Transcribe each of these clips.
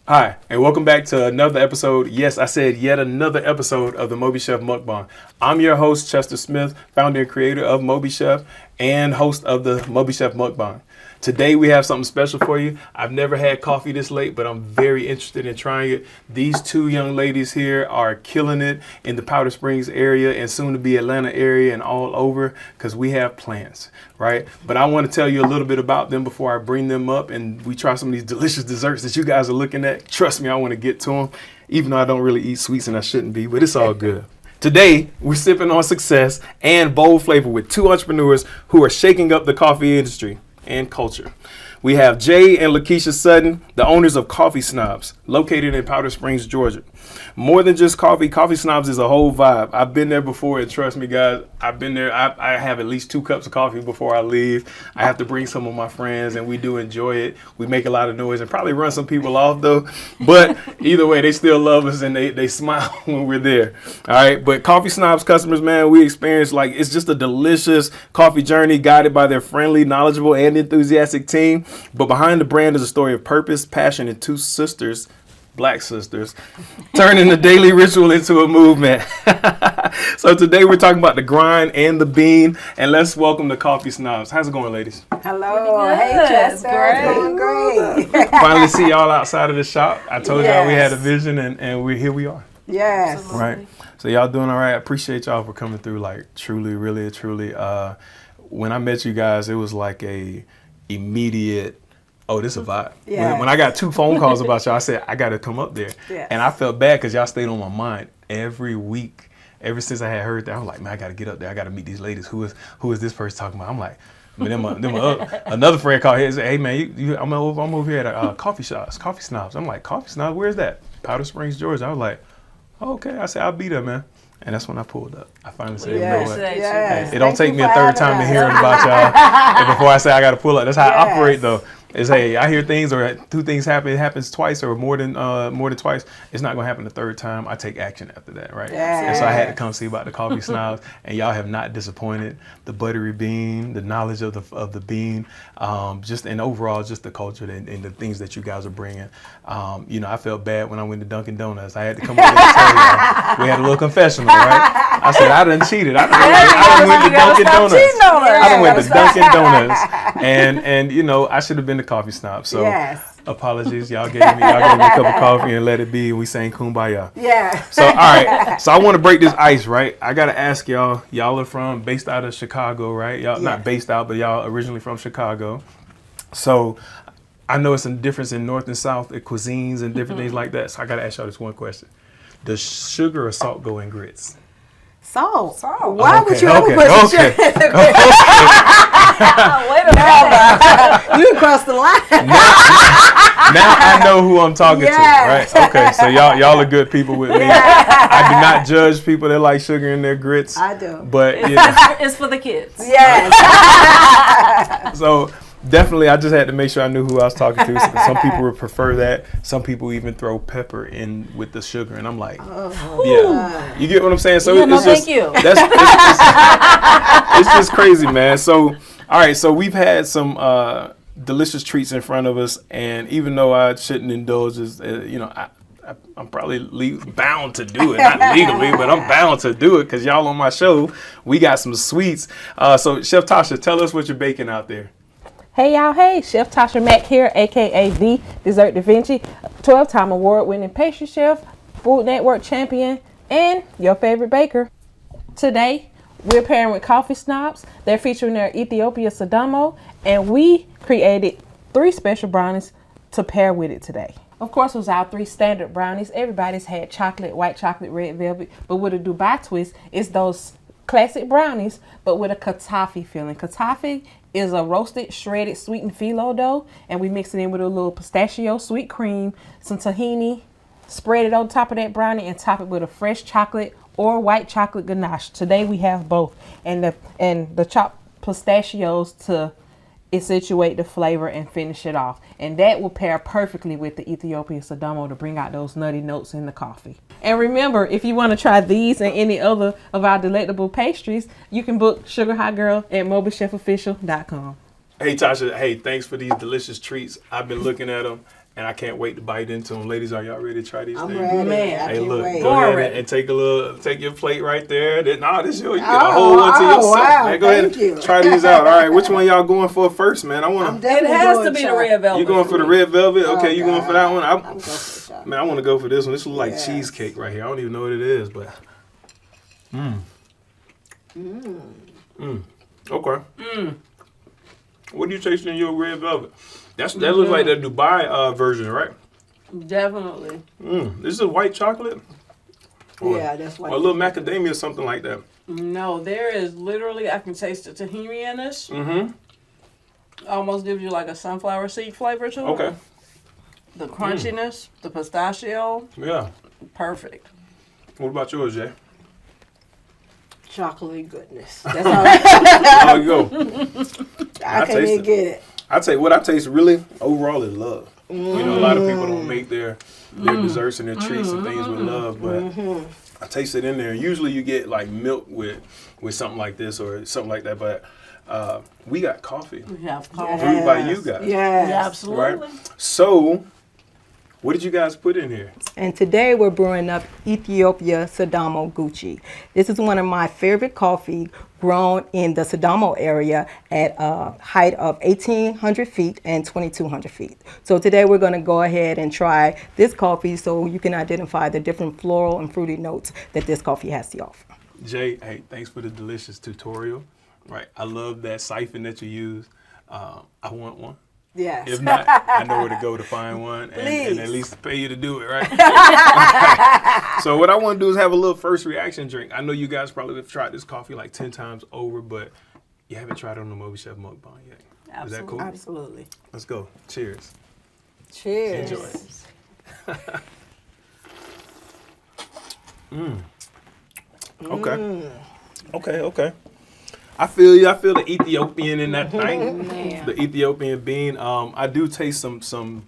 Hi, and welcome back to another episode. Yes, I said yet another episode of the MobiChef Mukbang. I'm your host, Chester Smith, founder and creator of MobiChef and host of the MobiChef Mukbang. Today we have something special for you. I've never had coffee this late, but I'm very interested in trying it. These two young ladies here are killing it in the Powder Springs area and soon to be Atlanta area and all over because we have plans, right? But I want to tell you a little bit about them before I bring them up and we try some of these delicious desserts that you guys are looking at. Trust me, I want to get to them, even though I don't really eat sweets and I shouldn't be, but it's all good. Today, we're sipping on success and bold flavor with two entrepreneurs who are shaking up the coffee industry and culture. We have Jay and Lekisha Sutton, the owners of Coffee Snobs, located in Powder Springs, Georgia. More than just coffee, Coffee Snobs is a whole vibe. I've been there before, and trust me, guys, I've been there. I have at least 2 cups of coffee before I leave. I have to bring some of my friends, and we do enjoy it. We make a lot of noise and probably run some people off, though. But either way, they still love us, and they smile when we're there. All right, but Coffee Snobs customers, man, we experience it's just a delicious coffee journey guided by their friendly, knowledgeable, and enthusiastic team. But behind the brand is a story of purpose, passion, and 2 sisters, Black sisters, turning the daily ritual into a movement. So today we're talking about the grind and the bean, and let's welcome the Coffee Snobs. How's it going, ladies? Hello. Hey, Chester. Doing great. Finally see y'all outside of the shop. I told y'all we had a vision, and here we are. Yes. Absolutely. Right. So y'all doing all right. I appreciate y'all for coming through. Truly. When I met you guys, it was like a immediate. Oh, this is a vibe. Yeah. When I got 2 phone calls about y'all, I said, I got to come up there. Yes. And I felt bad because y'all stayed on my mind every week. Ever since I had heard that, I was like, man, I got to get up there. I got to meet these ladies. Who is this person talking about? I'm like, another friend called here and said, hey, man, I'm over here at Coffee Snobs. I'm like, Coffee Snobs? Where's that? Powder Springs, Georgia. I was like, oh, okay. I said, I'll be there, man. And that's when I pulled up. I finally said, you know what? Yes. Hey, it don't take me a third time to hearing about y'all. And before I say I got to pull up, that's how I operate, though. Is hey, I hear things or 2 things happen. It happens twice or more than twice. It's not gonna happen the 3rd time. I take action after that, right? Yes. And so I had to come see about the Coffee Snobs, and y'all have not disappointed. The buttery bean, the knowledge of the bean, and overall just the culture and the things that you guys are bringing. I felt bad when I went to Dunkin' Donuts. I had to come over and tell y'all. We had a little confessional, right? I said I done cheated. I done went to Dunkin' Donuts. I done went to Dunkin' Donuts, and I should have been the Coffee Snob. So apologies, y'all gave me a cup of coffee and let it be, and we sang Kumbaya. Yeah. So all right. So I want to break this ice, right? I gotta ask y'all. Y'all are based out of Chicago, right? Y'all not based out, but y'all originally from Chicago. So I know it's a difference in North and South cuisines and different things like that. So I gotta ask y'all this one question: does sugar or salt go in grits? Salt. Why would you ever put sugar? Wait a minute. You crossed the line. Now I know who I'm talking to, right? Okay, so y'all are good people with me. I do not judge people that like sugar in their grits. I do. But it's for the kids. Yes. So definitely, I just had to make sure I knew who I was talking to. Some people would prefer that. Some people even throw pepper in with the sugar, and I'm like, yeah, you get what I'm saying? So thank you. It's just crazy, man. So all right, so we've had some delicious treats in front of us, and even though I shouldn't indulge, I'm probably bound to do it, not legally, but I'm bound to do it because y'all on my show. We got some sweets. So Chef Tasha, tell us what you're baking out there. Hey y'all, hey, Chef Tasha Mack here, aka the Dessert Da Vinci, 12-time award-winning pastry chef, Food Network champion, and your favorite baker. Today, we're pairing with Coffee Snobs. They're featuring their Ethiopia Sadamo, and we created 3 special brownies to pair with it today. Of course, it was our 3 standard brownies. Everybody's had chocolate, white chocolate, red velvet, but with a Dubai twist, it's those classic brownies, but with a kataffi feeling. Kataffi is a roasted, shredded, sweetened phyllo dough, and we mix it in with a little pistachio sweet cream, some tahini, spread it on top of that brownie, and top it with a fresh chocolate or white chocolate ganache. Today we have both, and the chopped pistachios to accentuate the flavor and finish it off. And that will pair perfectly with the Ethiopia Sadamo to bring out those nutty notes in the coffee. And remember, if you want to try these and any other of our delectable pastries, you can book Sugar High Girl at MobiChefOfficial.com. Hey Tasha, hey, thanks for these delicious treats. I've been looking at them. and I can't wait to bite into them. Ladies, are y'all ready to try these I'm things? ready. Man. I Hey, can't look, wait. go ahead and take your plate right there. This yours. You get a whole one to yourself. Wow, Man, go ahead thank you. and try these out. All right, which one y'all going for first, man? I I'm want to. It definitely has going to be the chocolate. red velvet. You going for the red velvet? Okay, you going for that one? I'm going for the chocolate. Man, I want to go for this one. This looks like Yes. cheesecake right here. I don't even know what it is, but. Okay. What do you taste in your red velvet? That looks like the Dubai version, right? Definitely. This is white chocolate? Yeah, that's Or what. a little macadamia or something like that. No, there is literally, I can taste the tahini in this. Almost gives you like a sunflower seed flavor to it. Okay. The crunchiness, the pistachio, Yeah. perfect. What about yours, Jay? Chocolatey goodness. That's all. There you go. I can't taste even it. get it. I tell you what I taste really overall is love. You know, a lot of people don't make their desserts and their treats and things with love, but I taste it in there. Usually you get like milk with something like this or something like that, but we got coffee We have coffee. brewed by you guys. Yes. Yeah, absolutely. Right? So, what did you guys put in here? And today we're brewing up Ethiopia Sidamo Gucci. This is one of my favorite coffee grown in the Sidamo area at a height of 1,800 feet and 2,200 feet. So today we're going to go ahead and try this coffee so you can identify the different floral and fruity notes that this coffee has to offer. Jay, hey, thanks for the delicious tutorial. Right, I love that siphon that you use. I want one. Yes. If not, I know where to go to find one and Please. at least pay you to do it, right? So what I want to do is have a little first reaction drink. I know you guys probably have tried this coffee like 10 times over, but you haven't tried it on the MobiChef Mukbang yet. Is that cool? Absolutely. Let's go. Cheers. Cheers. Enjoy. Okay. I feel you. I feel the Ethiopian in that thing. The Ethiopian bean. I do taste some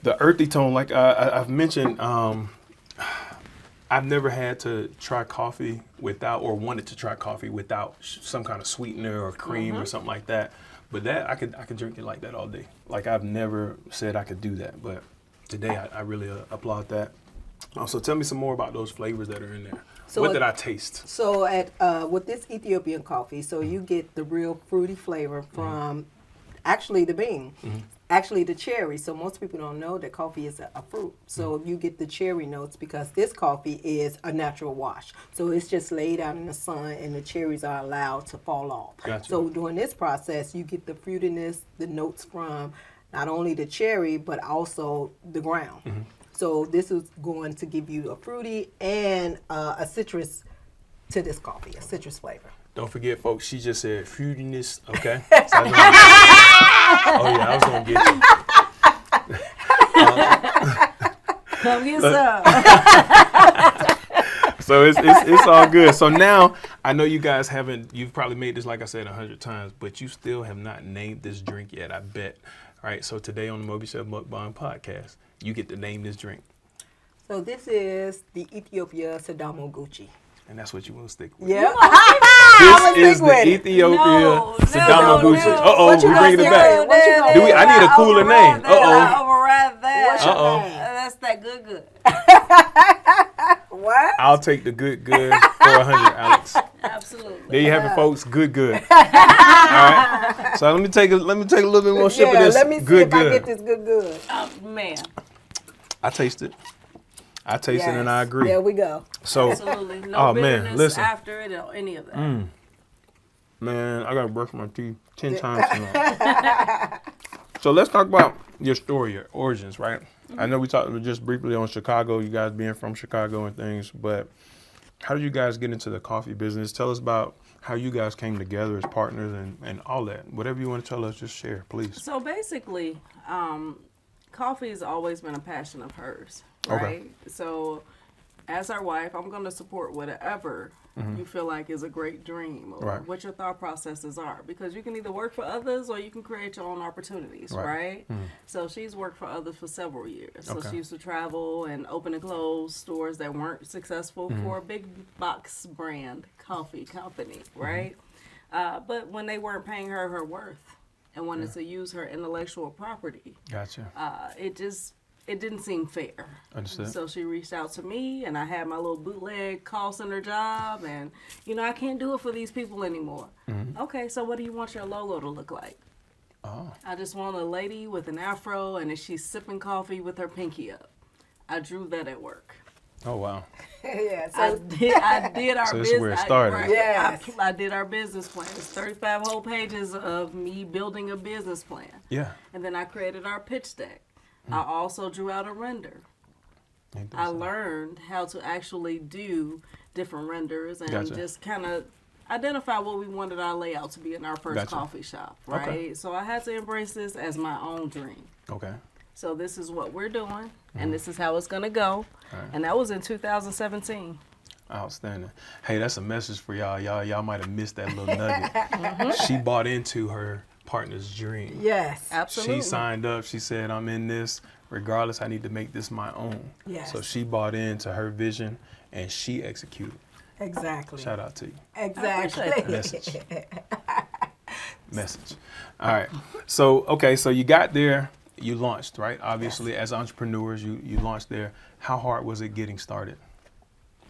the earthy tone. Like I've mentioned, I've never had to try coffee without, or wanted to try coffee without some kind of sweetener or cream or something like that. But that I could drink it like that all day. Like I've never said I could do that, but today I really applaud that. So tell me some more about those flavors that are in there. So what did I taste? So at with this Ethiopian coffee, so you get the real fruity flavor from actually the bean, actually the cherry. So most people don't know that coffee is a fruit. So you get the cherry notes because this coffee is a natural wash. So it's just laid out in the sun and the cherries are allowed to fall off. Gotcha. So during this process, you get the fruitiness, the notes from not only the cherry, but also the ground. So this is going to give you a fruity and a citrus to this coffee, a citrus flavor. Don't forget, folks, she just said fruitiness, okay? So oh, yeah, I was going to get you. Come get some. So it's all good. So now, I know you guys you've probably made this, like I said, 100 times, but you still have not named this drink yet, I bet. All right, so today on the MobiChef Mukbang podcast, you get to name this drink. So this is the Ethiopia Sidamo Gucci. And that's what you want to stick with. Yeah. This is the Ethiopia Sidamo Gucci. Uh-oh, What you we gonna bringing it say? back. What you gonna Do I need a cooler name. Uh-oh. Override that. What's your Uh-oh. name? That's that good. What? I'll take the good for 100, Alex. Absolutely. There you have it, folks. Good. All right. So let me take a little bit more sip of this. Let me see good. if I get this good. Oh, man. I taste it. It and I agree. There we go. So, Absolutely. No Oh, man, bitterness listen. after it or any of that. man, I gotta brush my teeth 10 times tonight. So let's talk about your story, your origins, right? I know we talked just briefly on Chicago, you guys being from Chicago and things, but how did you guys get into the coffee business? Tell us about how you guys came together as partners and all that. Whatever you want to tell us, just share, please. So basically, coffee has always been a passion of hers, Okay. right? So as our wife, I'm going to support whatever you feel like is a great dream or Right. what your thought processes are, because you can either work for others or you can create your own opportunities, right? So she's worked for others for several years. So Okay. she used to travel and open and close stores that weren't successful for a big box brand coffee company, right? But when they weren't paying her worth, and wanted to use her intellectual property. Gotcha. It didn't seem fair. Understood. So she reached out to me, and I had my little bootleg call center job, and I can't do it for these people anymore. Okay, so what do you want your logo to look like? Oh. I just want a lady with an afro, and she's sipping coffee with her pinky up. I drew that at work. Oh, wow. Yeah. I So did our So this business. is where it started. Yes. I did our business plan. It's 35 whole pages of me building a business plan. Yeah. And then I created our pitch deck. I also drew out a render. I learned how to actually do different renders and Gotcha. just kind of identify what we wanted our layout to be in our first Gotcha. coffee shop, right? Okay. So I had to embrace this as my own dream. Okay. So this is what we're doing, and this is how it's going to go. Right. And that was in 2017. Outstanding. Hey, that's a message for y'all. Y'all might have missed that little nugget. She bought into her partner's dream. yes. Absolutely. She signed up. She said, I'm in this. Regardless, I need to make this my own. Yes. So she bought into her vision and she executed. Exactly. Shout out to you. Exactly. Message. Message. All right. So you got there. You launched, right? Obviously, as entrepreneurs, you launched there. How hard was it getting started?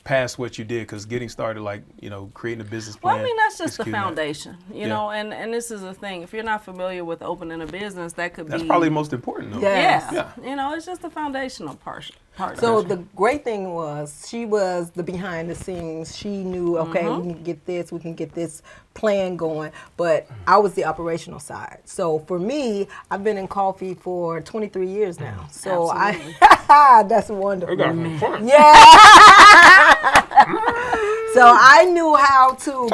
Past what you did, because getting started, like, creating a business plan. Well, I mean, that's just the executing that. foundation, you know, and this is the thing. If you're not familiar with opening a business, that could That's be. probably the most important, though. Yeah. Yeah. It's just the foundational part. So the great thing was she was the behind the scenes. She knew, okay, we can get this, we can get this plan going, but I was the operational side. So for me, I've been in coffee for 23 years now. So that's wonderful. We got some fun. Yeah. So I knew how to.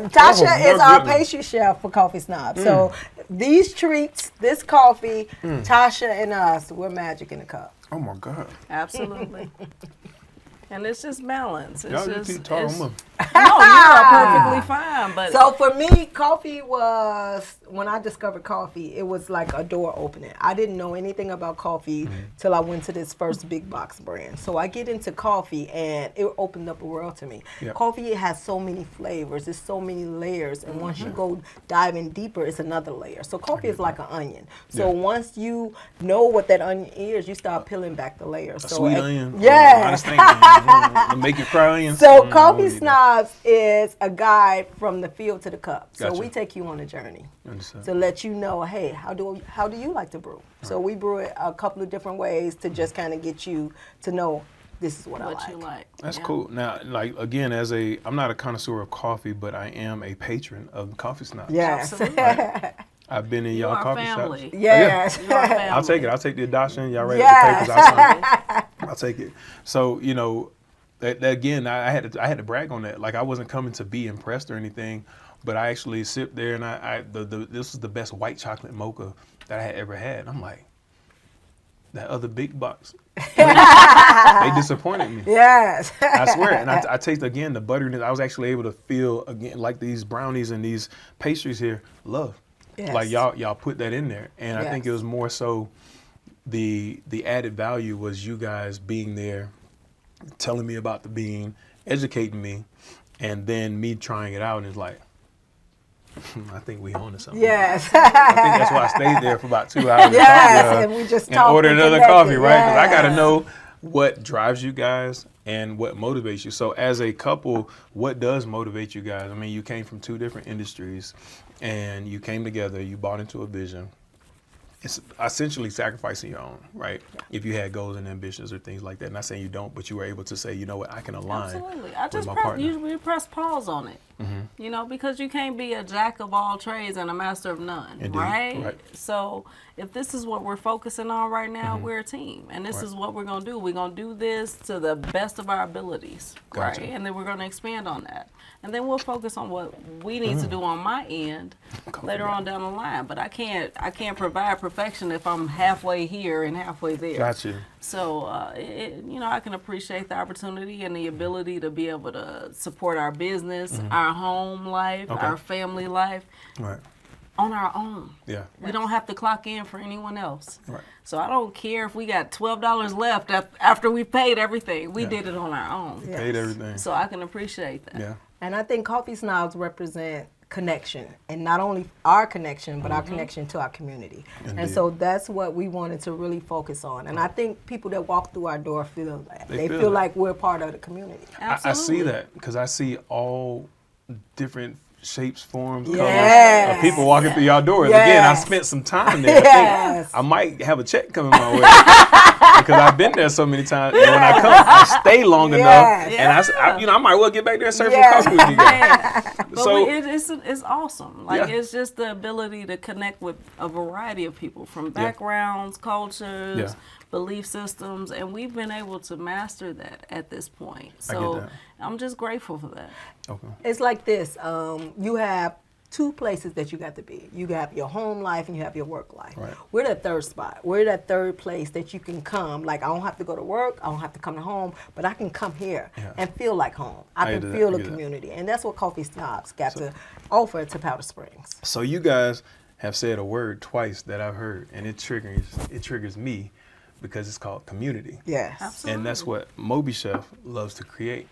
Tasha is our pastry chef for Coffee Snobs. So these treats, this coffee, Tasha and us, we're magic in the cup. Oh my God. Absolutely. And it's just balance. It's Y'all just, keep talking. no, you're perfectly fine. But So for me, coffee was, when I discovered coffee, it was like a door opening. I didn't know anything about coffee till I went to this first big box brand. So I get into coffee and it opened up a world to me. Yep. Coffee has so many flavors, there's so many layers, and once you go diving deeper, it's another layer. So coffee is like an onion. So once you know what that onion is, you start peeling back the layers. A So sweet onion. Yeah. Honest onion. Make you cry onions. So Coffee Snobs is a guide from the field to the cup. So Gotcha. we take you on a journey Understood. to let you know, hey, how do you like to brew? So we brew it a couple of different ways to just kind of get you to know this is what I like. you like. That's Yeah. cool. Now, like, again, I'm not a connoisseur of coffee, but I am a patron of Coffee Snobs. Yes. Absolutely. I've been in You y'all are coffee family. shops. Yes. You are family. I'll take it. I'll take the adoption. Y'all ready Yes. with the papers? I'll sign it. I'll take it. So, that again, I had to brag on that. Like, I wasn't coming to be impressed or anything, but I actually sit there and this was the best white chocolate mocha that I had ever had. I'm like, that other big box, they disappointed me. Yes. I swear. And I taste again the butteriness. I was actually able to feel again like these brownies and these pastries here. Love. Yes. Like y'all put that in there, and I think it Yes. was more so the added value was you guys being there, telling me about the bean, educating me, and then me trying it out, and it's like, I think we own to something. Yes. I think that's why I stayed there for about 2 hours. Yes, and we just and talked ordered and another connected. coffee, right? Because I got to Yes. know what drives you guys and what motivates you. So as a couple, what does motivate you guys? I mean, you came from two different industries, and you came together. You bought into a vision. It's essentially sacrificing your own, right? Yeah. If you had goals and ambitions or things like that. Not saying you don't, but you were able to say, you know what, I can align. Absolutely. I with just my partner. we press pause on it. Because you can't be a jack of all trades and a master of none, Indeed. right? So if this is what we're focusing on right now, we're a team, and this is what we're going to do. We're going to do this to the best of our abilities, Gotcha. right? And then we're going to expand on that. And then we'll focus on what we need to do on my end later on down the line. But I can't provide perfection if I'm halfway here and halfway there. Gotcha. So, I can appreciate the opportunity and the ability to be able to support our business, our home life, our family life Right. on our own. Yeah. We don't have to clock in for anyone else. Right. So I don't care if we got $12 left after we paid everything. We Yeah. did it on our own. Paid everything. So I can appreciate that. Yeah. And I think Coffee Snobs represent connection, and not only our connection, but our connection to our community. Indeed. And so that's what we wanted to really focus on. And I think people that walk through our door feel that. They feel feel that. like we're part of the community. I see that because I see all different shapes, forms, Yes. colors of people walking through your doors. Yes. Again, I spent some time there. Yes. I might have a check coming my way because I've been there so many times. And when I come, I stay long Yes. enough, and I might well get back there and serve Yes. some coffee with you guys. But So it's awesome. Like, Yeah. it's just the ability to connect with a variety of people from backgrounds, cultures, Yeah. belief systems, and we've been able to master that at this point. I get So that. I'm just grateful for that. Okay. It's like this. You have two places that you got to be. You have your home life and you have your work life. Right. We're that third spot. We're that third place that you can come. Like, I don't have to go to work. I don't have to come to home, but I can come here and feel like home. I get can that. feel I the get that. community. And that's what Coffee Snobs got to offer to Powder Springs. So you guys have said a word twice that I've heard, and it triggers me because it's called community. Yes. Absolutely. And that's what MobiChef loves to create.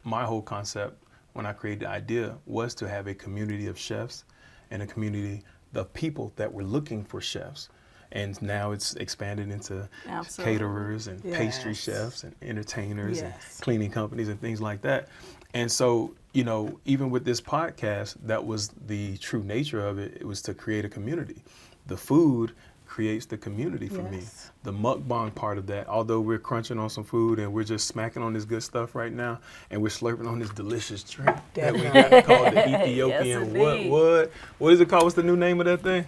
My whole concept when I created the idea was to have a community of chefs and a community of people that were looking for chefs. And now it's expanded into Absolutely. caterers and pastry Yes. chefs and entertainers and Yes. cleaning companies and things like that. And so, even with this podcast, that was the true nature of it. It was to create a community. The food creates the community for me. Yes. The mukbang part of that, although we're crunching on some food and we're just smacking on this good stuff right now, and we're slurping on this delicious drink that we got called the Ethiopian indeed. what is it called? What's the new name of that thing?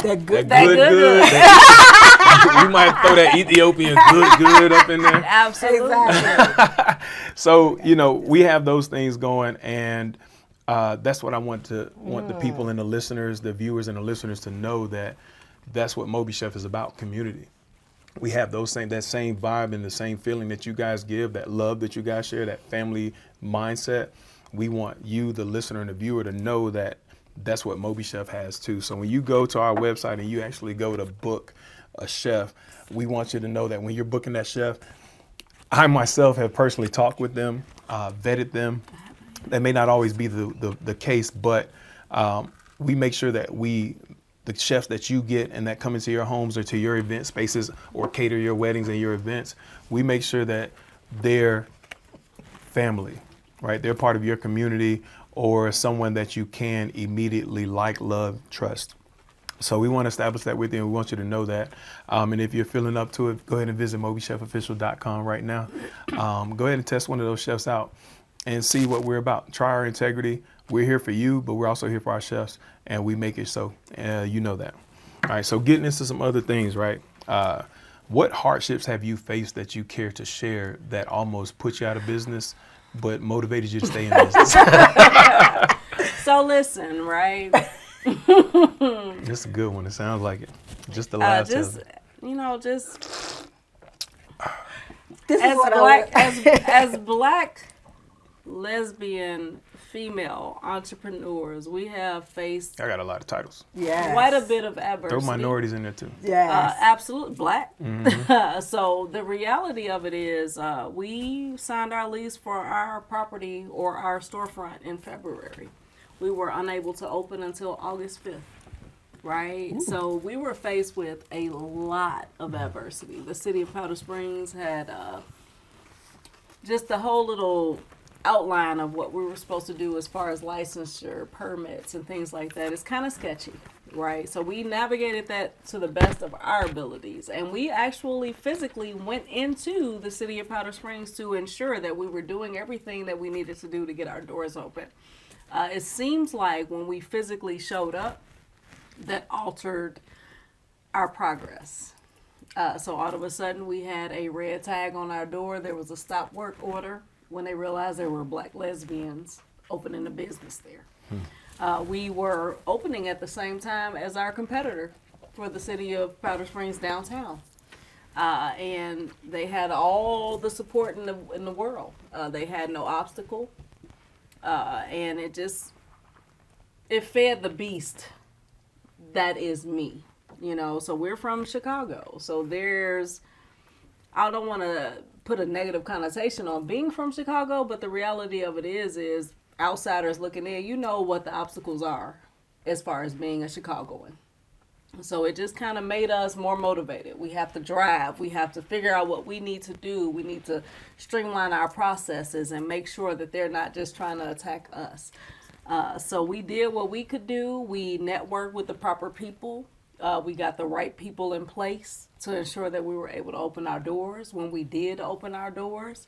That good. That good. That- we might throw that Ethiopian good up in there. Absolutely. Exactly. So, we have those things going, and that's what I want the people and the listeners, the viewers and the listeners to know, that that's what MobiChef is about, community. We have that same vibe and the same feeling that you guys give, that love that you guys share, that family mindset. We want you, the listener and the viewer, to know that that's what MobiChef has too. So when you go to our website and you actually go to book a chef, we want you to know that when you're booking that chef, I myself have personally talked with them, vetted them. That may not always be the case, but we make sure that the chefs that you get and that come into your homes or to your event spaces or cater your weddings and your events, we make sure that they're family, right? They're part of your community or someone that you can immediately like, love, trust. So we want to establish that with you, and we want you to know that. And if you're feeling up to it, go ahead and visit MobiChefOfficial.com right now. Go ahead and test one of those chefs out and see what we're about. Try our integrity. We're here for you, but we're also here for our chefs, and we make it so. You know that. All right, so getting into some other things, right? What hardships have you faced that you care to share that almost put you out of business, but motivated you to stay in business? So listen, right? This is a good one. It sounds like it. Just the last Just This is as what black as black lesbian female entrepreneurs, we have faced I got a lot of titles. Yes. quite a bit of adversity. Throw minorities in there too. Yes. Absolutely black. So the reality of it is, we signed our lease for our property or our storefront in February. We were unable to open until August 5th. Right? Ooh. So we were faced with a lot of adversity. The city of Powder Springs had just the whole little outline of what we were supposed to do as far as licensure, permits, and things like that. It's kind of sketchy, right? So we navigated that to the best of our abilities. And we actually physically went into the city of Powder Springs to ensure that we were doing everything that we needed to do to get our doors open. It seems like when we physically showed up, that altered our progress. So all of a sudden we had a red tag on our door. There was a stop work order when they realized there were black lesbians opening a business there. We were opening at the same time as our competitor for the city of Powder Springs downtown. And they had all the support in the world. They had no obstacle. And it fed the beast that is me, so we're from Chicago. So there's I don't want to put a negative connotation on being from Chicago, but the reality of it is outsiders looking in, you know what the obstacles are as far as being a Chicagoan. So it just kind of made us more motivated. We have to drive. We have to figure out what we need to do. We need to streamline our processes and make sure that they're not just trying to attack us. So we did what we could do. We networked with the proper people. We got the right people in place to ensure that we were able to open our doors when we did open our doors.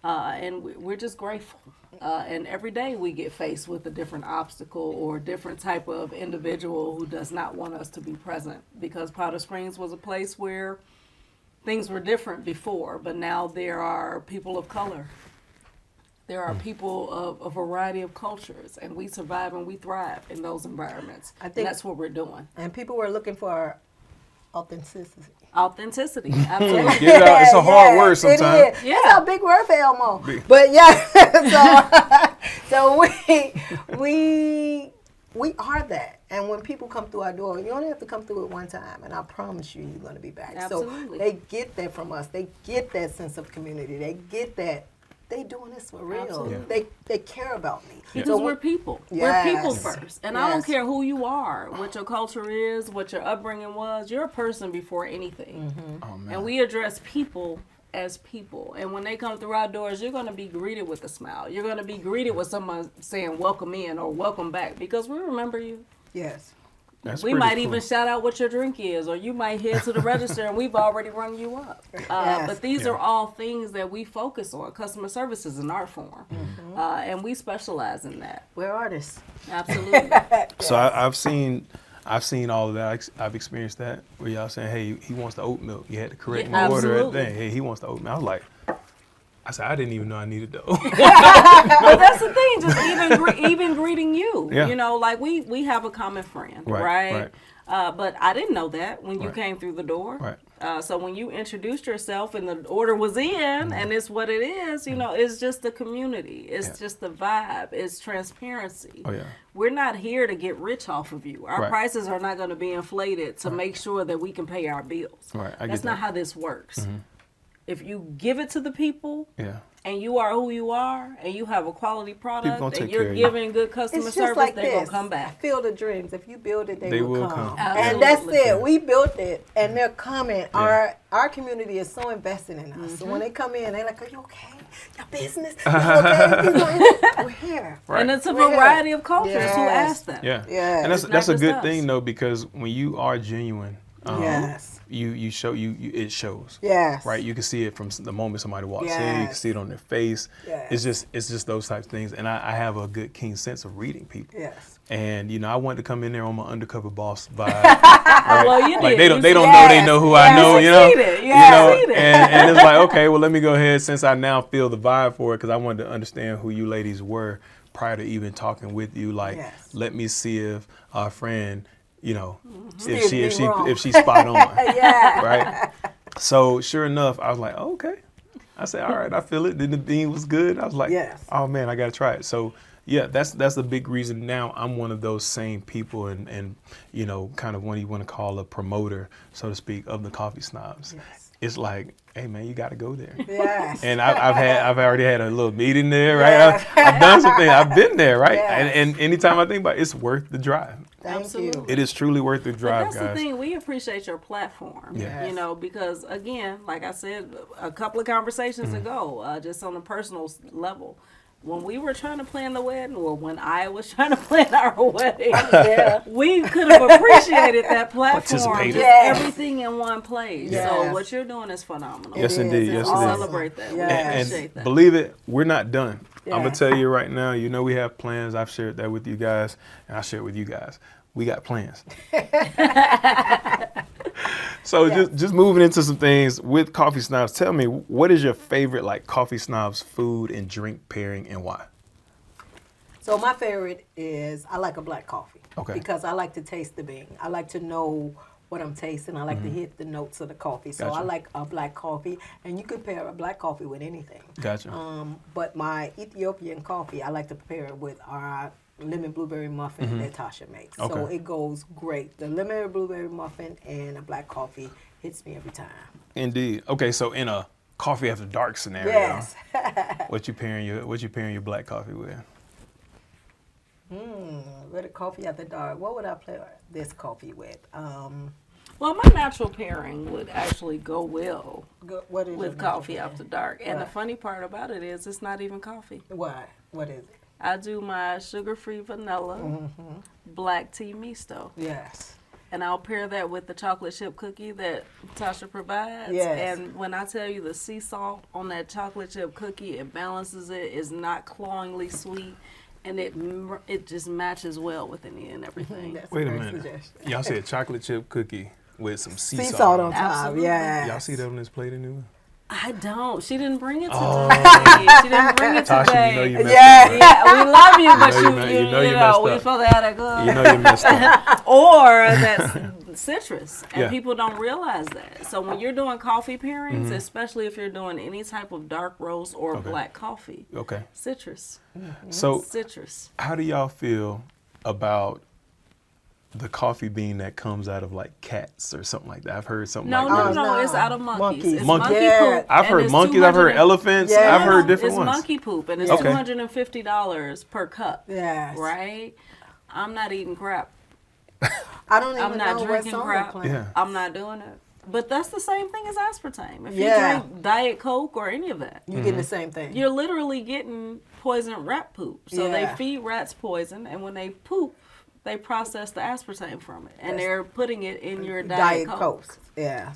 And we're just grateful. And every day we get faced with a different obstacle or different type of individual who does not want us to be present, because Powder Springs was a place where things were different before, but now there are people of color. There are people of a variety of cultures, and we survive and we thrive in those environments. I think that's what we're doing. And people were looking for authenticity. Authenticity, absolutely. Get it out. It's a hard word sometimes. It is. Yeah. It's a big word for Elmo. But yeah, so we are that. And when people come through our door, you only have to come through it one time, and I promise you, you're going to be back. Absolutely. So they get that from us. They get that sense of community. They get that. They doing this for real. Yeah. They care about me. Because so we're people. Yes. We're people first. And I don't care who you are, what your culture is, what your upbringing was. You're a person before anything. Mm-hmm. Oh, man. And we address people as people. And when they come through our doors, you're going to be greeted with a smile. You're going to be greeted with someone saying welcome in or welcome back, because we remember you. Yes. We might even shout out what your drink is, or you might head to the register and we've already run you up. But these are all things that we focus on. Customer service is an art form, and we specialize in that. We're artists. Absolutely. So I've seen all of that. I've experienced that where y'all saying, "Hey, he wants the oat milk." You had to correct my order at thing. Hey, he wants the oat milk. I was like, I didn't even know I needed the oat. But that's the thing, just even greeting you. Yeah. You know, like we have a common friend, right? But I didn't know that when you came through the door. Right. So when you introduced yourself and the order was in, and it's what it is, you know, it's just the community. It's just the vibe. It's transparency. Oh, yeah. We're not here to get rich off of you. Our Right. prices are not going to be inflated to make sure that we can pay our bills. Right. I get That's not that. how this works. If you give it to the people, Yeah. and you are who you are, and you have a quality product, gonna and take you're care of you. giving good customer It's just service, like they're this. going to come back. Field of dreams. If you build it, they will come. Absolutely. And that's it. We built it, and they're coming. Our community is so invested in us. So when they come in, they're like, "Are you okay? Your business? You okay? We're here." Right. And it's a We're here. variety of cultures who Yes. ask them. Yeah. Yes. And It's that's not a good just thing us. though, because when you are genuine, Yes. you show it shows. Yes. Right. You can see it from the moment somebody walks in. You can Yes. see it on their face. Yes. It's just those types of things. And I have a good keen sense of reading people. Yes. And I wanted to come in there on my undercover boss vibe. Right? Well, you Like did. they don't You know they know who I know. succeeded. You succeeded. And it's like, okay, well, let me go ahead, since I now feel the vibe for it, because I wanted to understand who you ladies were prior to even talking with you. Like, let me see if our friend, if she's spot on. Yeah. Right. So sure enough, I was like, oh, okay. I said, all right, I feel it. Then the bean was good. I was like, Yes. oh man, I got to try it. So yeah, that's a big reason now I'm one of those same people and kind of what you want to call a promoter, so to speak, of the Coffee Snobs. Yes. It's like, hey man, you got to go there. Yes. And I've already had a little meeting there, right? Yes. I've done some things. I've been there, right? Yes. And anytime I think about it, it's worth the drive. Thank Absolutely. you. It is truly worth the But drive, that's guys. the thing. We appreciate your platform. Yeah. Yes. Because again, like I said a couple of conversations ago, just on a personal level, when we were trying to plan the wedding, or when I was trying to plan our wedding, we could have appreciated that platform, Participated. just Yes. everything in one place. Yes. So what you're doing is phenomenal. Yes, indeed. Yes, I'll it is. celebrate that. We Yes. appreciate And that. believe it, we're not done. I'm gonna Yes. tell you right now. We have plans. I've shared that with you guys, and I share it with you guys. We got plans. So just moving into some things with Coffee Snobs. Tell me, what is your favorite Coffee Snobs food and drink pairing, and why? So my favorite is I like a black coffee. Okay. Because I like to taste the bean. I like to know what I'm tasting. I like to hit the notes of the coffee. So Gotcha. I like a black coffee, and you could pair a black coffee with anything. Gotcha. But my Ethiopian coffee, I like to prepare it with our lemon blueberry muffin that Tasha makes. So Okay. it goes great. The lemon blueberry muffin and a black coffee hits me every time. Indeed. Okay, so in a coffee after dark scenario, Yes. what you pairing your black coffee with? With a coffee after dark, what would I pair this coffee with? Well, my natural pairing would actually go well What is with your coffee natural after dark. And the Right. funny part about it is it's not even coffee. Why? What is it? I do my sugar-free vanilla black tea misto. Yes. And I'll pair that with the chocolate chip cookie that Tasha provides. Yes. And when I tell you the sea salt on that chocolate chip cookie, it balances it. It's not cloyingly sweet. And it just matches well with any and everything. That's Wait a great minute. suggestion. Y'all said chocolate chip cookie with some sea Sea salt. salt on top. Absolutely. Yeah. Y'all see that on this plate anyway? I don't. She didn't bring it today. Oh. She didn't bring it Tasha, today. you know you messed Yeah. up. Right? Yeah, we love you, but You know you you messed we up. supposed to have that good. You know you messed up. Or that's citrus, and Yeah. people don't realize that. So when you're doing coffee pairings, especially if you're doing any type of dark roast or black coffee, Okay. citrus, So citrus. how do y'all feel about the coffee bean that comes out of like cats or something like that? I've heard something No, like no, that. no, no. it's out of monkeys. Monkeys. It's Monkey. monkey Yeah. poop. I've and heard it's monkeys, I've heard 200 elephants, Yeah. I've heard different it's ones. monkey poop, and it's Okay. $250 per cup. Yes. Right? I'm not eating crap. I don't even I'm not know drinking what's on crap. the plant. Yeah. I'm not doing it. But that's the same thing as aspartame. If Yeah. you drink Diet Coke or any of that, You getting the same thing. you're literally getting poisoned rat poop. So they Yeah. feed rats poison, and when they poop, they process the aspartame from it, and they're putting it in your Diet Coke. Coke. Yeah.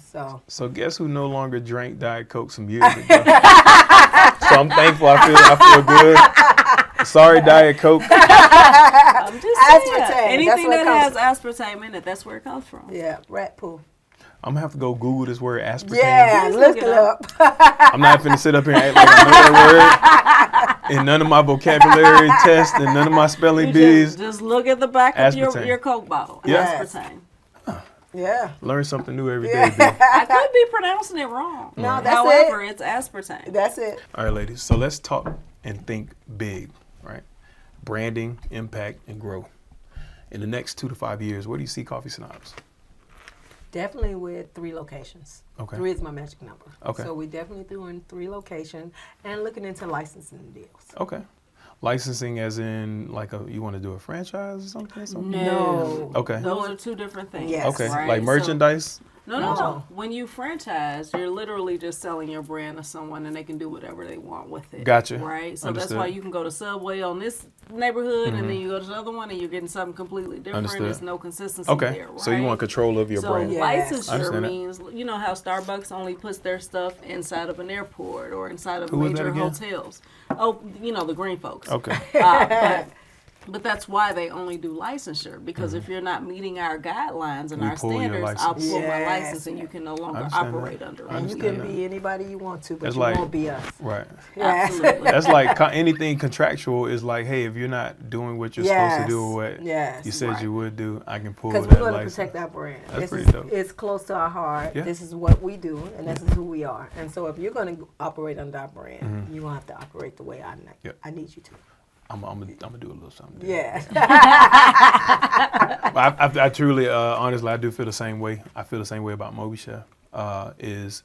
So guess who no longer drank Diet Coke some years ago? So I'm thankful. I feel good. Sorry, Diet Coke. I'm just saying, Aspartame, that's anything where it that has comes aspartame in it, that's where it comes from. Yeah. Rat poo. I'm gonna have to go Google this word aspartame. Yeah. Please Look look it it up. I'm not finna sit up here and act like I know that word. In none of my vocabulary tests and none of my spelling You bees. just look at the back of Aspartame. your Coke bottle. Yes. Aspartame. Yeah. Learn something new every day, B. I could be pronouncing it wrong. No, that's However, it. it's aspartame. That's it. All right, ladies. So let's talk and think big, right? Branding, impact, and grow. In the next 2 to 5 years, where do you see Coffee Snobs? Definitely with 3 locations. Okay. 3 is my magic number. Okay. So we definitely doing 3 locations and looking into licensing deals. Okay. Licensing as in like you want to do a franchise or something? No. Okay. Those are 2 different things. Yes. Okay. Right? Like So- merchandise? No. No. When you franchise, you're literally just selling your brand to someone, and they can do whatever they want with it. Gotcha. Right. So Understood. that's why you can go to Subway on this neighborhood, and then you go to the other one, and you're getting something completely different. Understood. There's no consistency Okay. there. Right? So you want control of your So brand. Yes. I licensure understand that. means, you know how Starbucks only puts their stuff inside of an airport or inside of Who is that major again? hotels. Oh, you know, the green folks. Okay. But that's why they only do licensure, because if you're not meeting our guidelines and We our pull your standards, I'll license. pull my Yes. license and you can no longer understand operate that. under I it. And you understand can that. be anybody you want to, but It's you like- won't be us. Right. Yes. Absolutely. That's like anything contractual is like, hey, if you're not doing what you're supposed to do or what Yes. you said Right. you would do, I can pull Because that we're going to license. protect our brand. That's This pretty is dope. it's close to our heart. Yeah. This is what we do, and this is who we are. And so if you're going to operate under our brand, you're going to have to operate the way Yep. I need you to. I'm gonna do a little something. Yeah. I truly, honestly, I do feel the same way. I feel the same way about MobiChef. Is,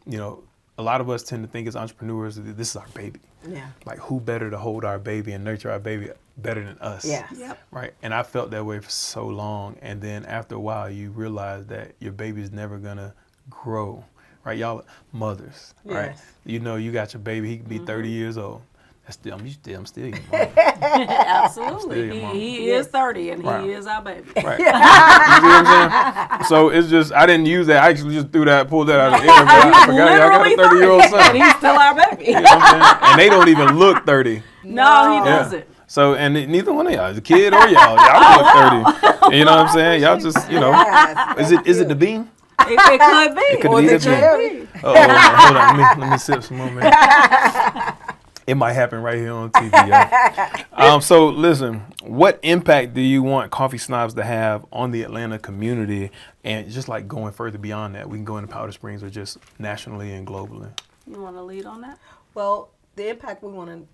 you know, a lot of us tend to think as entrepreneurs that this is our baby. Yeah. Like, who better to hold our baby and nurture our baby better than us? Yes. Yep. Right. And I felt that way for so long. And then after a while, you realize that your baby's never gonna grow. Right. Y'all are mothers. Right. Yes. You know, you got your baby. He can be 30 years old. I'm still your mom. Absolutely. your mom. He is 30 and Right. he is our baby. Right. You see what I'm saying? So it's just, I didn't use that. I actually just pulled that out of the air. But I forgot y'all got a Literally 30-year-old and son. he's still our baby. You know what I'm saying? And they don't even look 30. No, he Yeah. doesn't. So, and neither one of y'all, the kid or y'all look 30. You know what I'm saying? Y'all just, you know, Yes. is it the bean? It could be. It could Or be the the bean. cherry. Hold on. Let me sip some more, man. It might happen right here on TV, y'all. So listen, what impact do you want Coffee Snobs to have on the Atlanta community, and just like going further beyond that? We can go into Powder Springs or just nationally and globally. You want to lead on that? Well, the impact we want to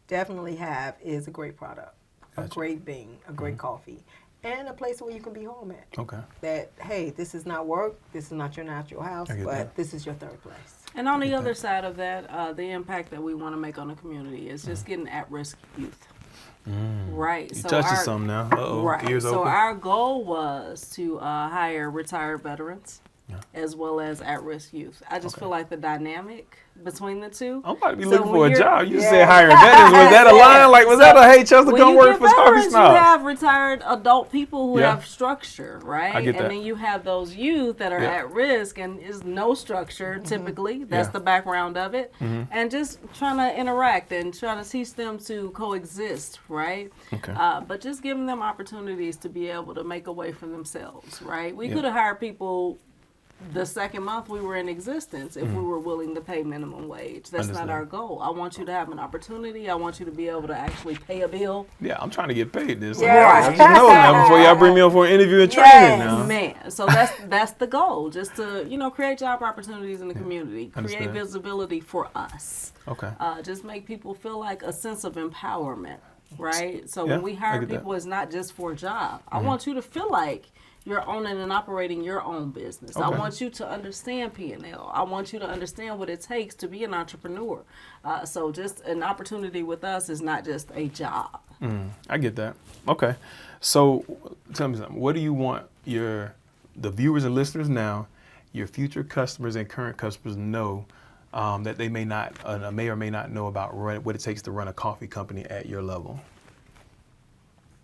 definitely have is a great product, a Gotcha. great bean, a great coffee. and a place where you can be home at. Okay. That, hey, this is not work, this is not your natural house, I get but that. this is your third place. And on the other side of that, the impact that we want to make on the community is just getting at-risk youth. Right. You So touching something now. Uh-oh. Right. Ears So open. our goal was to hire retired veterans as well as at-risk youth. I just feel like the dynamic between the two. I'm about to be So looking when for a you're- job. You said hiring veterans. Was that a line? Like, was that a, hey, Chester, When come you work get for Coffee veterans, you Snobs? have retired adult people who Yeah. have structure, right? I get that. And then you have those youth that are Yeah. at risk and is no structure typically. That's Yeah. the background of it. And just trying to interact and trying to teach them to coexist, right? Okay. But just giving them opportunities to be able to make a way for themselves, right? We Yeah. could have hired people the second month we were in existence if we were willing to pay minimum wage. That's not Understand. our goal. I want you to have an opportunity. I want you to be able to actually pay a bill. Yeah, I'm trying to get paid this. Yeah. You know now before y'all bring me on for an interview and training now. Man, so that's the goal, just to create job opportunities in the community, create Understand. visibility for us, Okay. just make people feel like a sense of empowerment, right? So Yeah, when we I hire get that. people, it's not just for a job. I want you to feel like you're owning and operating your own business. I Okay. want you to understand P&L. I want you to understand what it takes to be an entrepreneur. So just an opportunity with us is not just a job. I get that. Okay. So tell me something. What do you want the viewers and listeners now, your future customers and current customers know that they may or may not know about what it takes to run a coffee company at your level?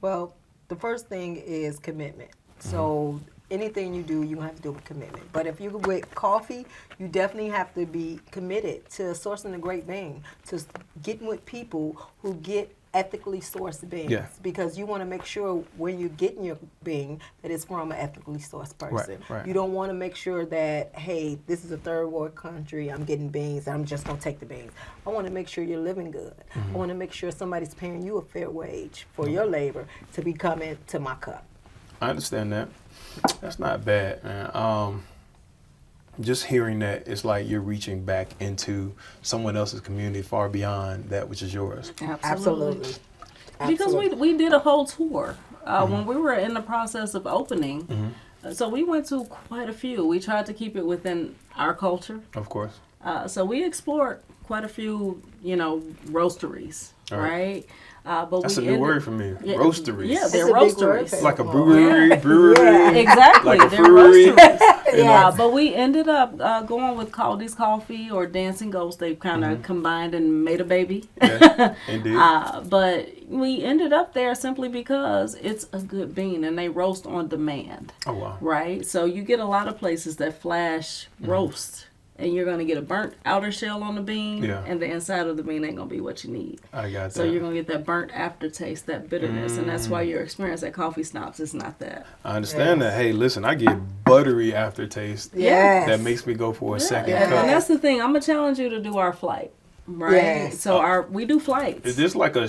Well, the first thing is commitment. So anything you do, you have to do with commitment. But if you're with coffee, you definitely have to be committed to sourcing a great bean, to getting with people who get ethically sourced beans. Yeah. Because you want to make sure when you're getting your bean that it's from an ethically sourced person. Right. You don't want to make sure that, hey, this is a third world country, I'm getting beans, I'm just going to take the beans. I want to make sure you're living good. I want to make sure somebody's paying you a fair wage for your labor to be coming to my cup. I understand that. That's not bad, man. Just hearing that, it's like you're reaching back into someone else's community far beyond that which is yours. Absolutely. Because we did a whole tour when we were in the process of opening. So we went to quite a few. We tried to keep it within our culture. Of course. So we explored quite a few, roasteries, All right. right? But That's we a new word for me. Yeah, Roasteries. Yeah, they're It's a big word. roasteries. It's like a brewery. Exactly, Like a they're brewery. roasteries. But we ended up going with Caldy's Coffee or Dancing Ghost. They've kind of combined and made a baby. Yeah, indeed. But we ended up there simply because it's a good bean and they roast on demand. Oh, wow. Right? So you get a lot of places that flash roast. And you're going to get a burnt outer shell on the bean, Yeah. and the inside of the bean ain't going to be what you need. I got that. So you're going to get that burnt aftertaste, that bitterness, and that's why your experience at Coffee Snobs is not that. I understand that. Hey, listen, I get buttery aftertaste. Yes. That makes me go for a second And cup. that's the thing. I'm going to challenge you to do our flight, right? Yes. So we do flights. Is this like a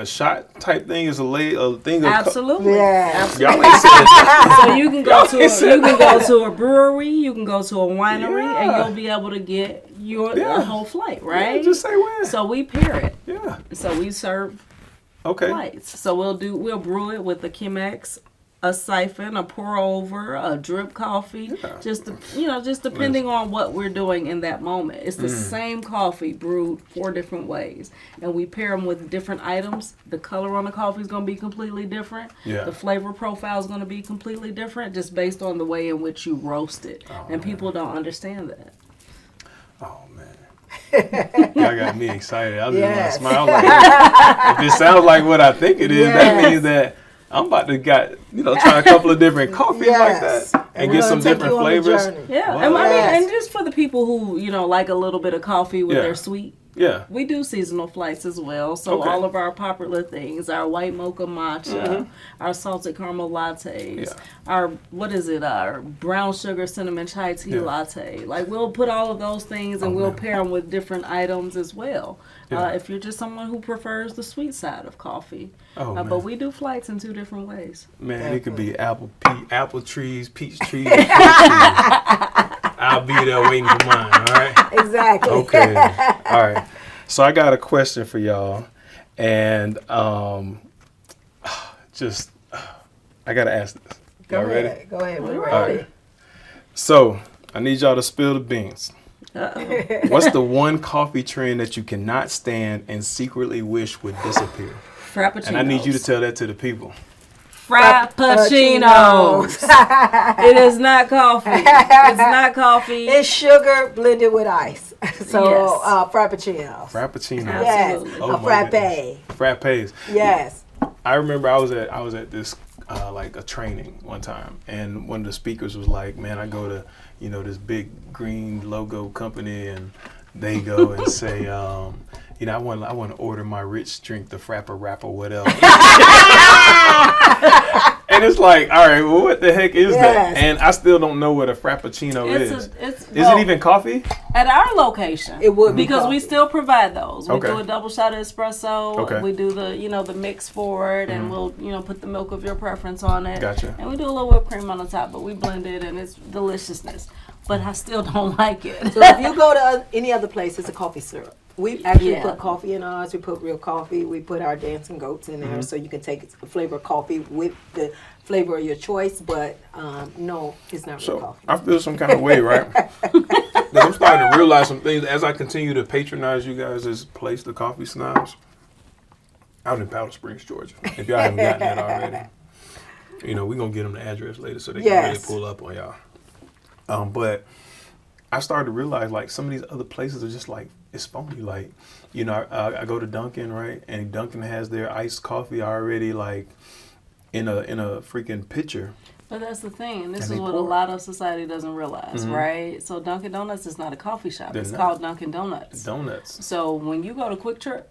shot type thing? Is a thing of Absolutely. Yes. Y'all ain't said So you can go to a brewery, you can go to a winery, and Yeah. you'll be able to get your Yeah. whole flight, Yeah, right? just say when. So we pair it. Yeah. So we serve Okay. flights. So we'll brew it with a Chemex, a siphon, a pour over, a drip coffee. Yeah. Just depending on what we're doing in that moment. It's the same coffee brewed 4 different ways, and we pair them with different items. The color on the coffee is going to be completely different. Yeah. The flavor profile is going to be completely different, just based on the way in which you roast it. And people don't understand that. Oh man. Y'all got me excited. I just Yes. want to smile. Like, if it sounds like what I think it is, that Yes. means that I'm about to try a couple of different coffees like Yes. that and we're get gonna some take different you on a flavors. journey. Yeah, Wow. and just for the people who like a little bit of coffee with Yeah. their sweet. Yeah. We do seasonal flights as well. So Okay. all of our popular things, our white mocha matcha, our salted caramel lattes, Yeah. our brown sugar cinnamon chai tea Yeah. latte. Like we'll put all of those things and Oh, we'll man. pair them with different items as well. Yeah. If you're just someone who prefers the sweet side of coffee. Oh, man. But we do flights in 2 different ways. Man, it could be apple trees, peach trees, and fruit trees. I'll be there waiting for mine, all right? Exactly. Okay. All right. So I got a question for y'all. And I gotta ask this. Y'all ready? Go ahead. We're All ready. right. So I need y'all to spill the beans. What's the one coffee trend that you cannot stand and secretly wish would disappear? Frappuccinos. And I need you to tell that to the people. Frappuccinos. It is not coffee. It's not coffee. It's sugar blended with ice. So Yes. frappuccinos. Frappuccino. Yes, Absolutely. Oh, a my frappe. goodness. Frappes. Yes. I remember I was at this like a training one time, and one of the speakers was like, "Man, I go to this big green logo company, and they go and say, I want to order my rich drink, the Frappa Rapper, whatever." And it's like, all right, well, what the heck is that? And I still don't know what a Frappuccino is. Is it even coffee? At our location, It would be because we coffee. still provide those. We Okay. do a double shot of espresso. Okay. We do the mix for it, and we'll put the milk of your preference on it. Gotcha. And we do a little whipped cream on the top, but we blend it, and it's deliciousness. But I still don't like it. So if you go to any other place, it's a coffee syrup. We actually Yeah. put coffee in ours. We put real coffee. We put our dancing goats in there, so you can take the flavor of coffee with the flavor of your choice. But no, it's not real So coffee. I feel some kind of way, right? That I'm starting to realize some things as I continue to patronize you guys' place, the Coffee Snobs, out in Powder Springs, Georgia. If y'all haven't gotten that already, we're going to get them the address later so they can really Yes. pull up on y'all. But I started to realize, like, some of these other places are just like, it's phony. Like, I go to Dunkin', right? And Dunkin' has their iced coffee already, like, in a freaking pitcher. But that's the thing. This And is they what a pour it. lot of society doesn't realize, right? So Dunkin' Donuts is not a coffee shop. They're It's not. called Dunkin' Donuts. Donuts. So when you go to Quick Trip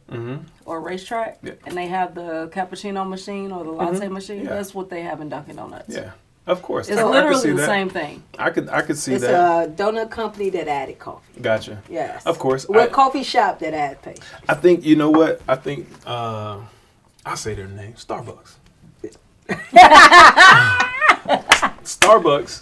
or Racetrack, Yeah. and they have the cappuccino machine or the latte machine, Yeah. that's what they have in Dunkin' Donuts. Yeah, of course. It's I could literally see the that. same thing. I could see It's that. a donut company that added coffee. Gotcha. Yes. Of course. We're a coffee shop that add pastry. I think, you know what? I think, I'll say their name, Starbucks. Starbucks,